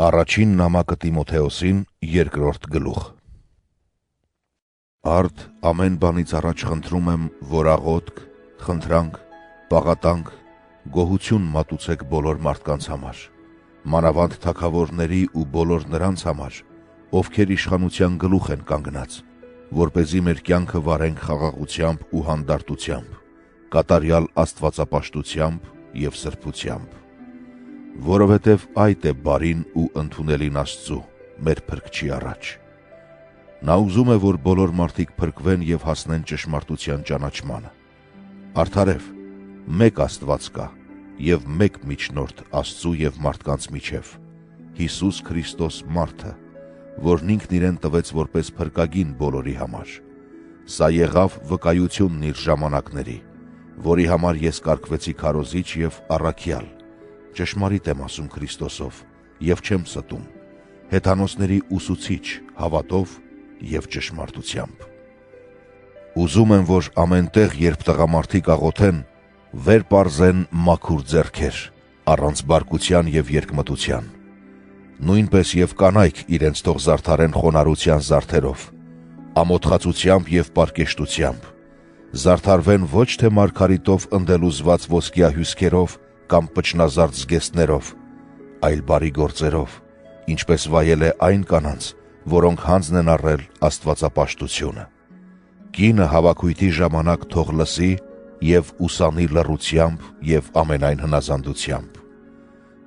Առաջին նամակը Տիմոթեոսին, երկրորդ գլուխ։ Արդ ամեն բանից առաջ խնդրում եմ, որ աղոթք, խնդրանք, պաղատանք, գոհություն մատուցեք բոլոր մարդկանց համար, մանավանդ թագավորների ու բոլոր նրանց համար, ովքեր իշխանության գլուխ են կանգնած, որպեսզի մեր կյանքը վարենք խաղաղությամբ ու հանդարտությամբ, կատարյալ աստվածապաշտությամբ և սրբությամբ։ Որովհետև այդ է բարին ու ընդունելին Աստծու, մեր փրկչի առաջ։ Նա ուզում է, որ բոլոր մարդիկ փրկվեն և հասնեն ճշմարտության ճանաչմանը։ Արդարև, մեկ Աստված կա և մեկ միջնորդ Աստծու և մարդկանց միջև, Հիսուս Քրիստոս մարդը, որն ինքն իրեն տվեց որպես փրկագին բոլորի համար։ Սա եղավ վկայությունն իր ժամանակների, որի համար ես կարգվեցի քարոզիչ և առաքյալ, ճշմարիտ եմ ասում Քրիստոսով և չեմ ստում, հեթանոսների ուսուցիչ հավատով և ճշմարտությամբ։ Ուզում եմ, որ ամեն տեղ, երբ տղամարդիկ աղոթեն, վեր պարզեն մաքուր ձեռքեր, առանց բարկության և երկմտության։ Նույնպես և կանայք իրենց թող զարդարեն խոնարհության զարդերով, ամոթխածությամբ և պարկեշտությամբ, զարդարվեն ոչ թե մարգարիտով ընդելուզված ոսկյա հյուսքերով կամ պճնազարդ զգեստներով, այլ բարի գործերով, ինչպես վայել է այն կանանց, որոնք հանձն են առել աստվածապաշտությունը։ Կինը հավաքույթի ժամանակ թող լսի և ուսանի լռությամբ և ամենայն հնազանդությամբ։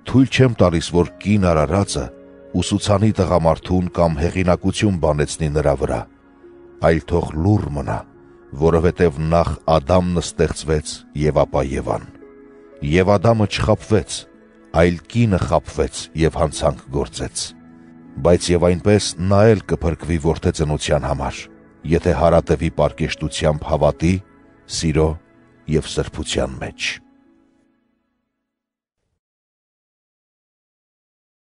Թույլ չեմ տալիս, որ կին արարածը ուսուցանի տղամարդուն կամ հեղինակություն բանեցնի նրա վրա, այլ թող լուռ մնա, որովհետև նախ Ադամն ստեղծվեց և ապա Եվան։ Եվ Ադամը չխաբվեց, այլ կինը խաբվեց և հանցանք գործեց։ Բայց և այնպես նա էլ կփրկվի որդեծնության համար, եթե հարատևի պարկեշտությամբ հավատի, սիրո և սրբության մեջ։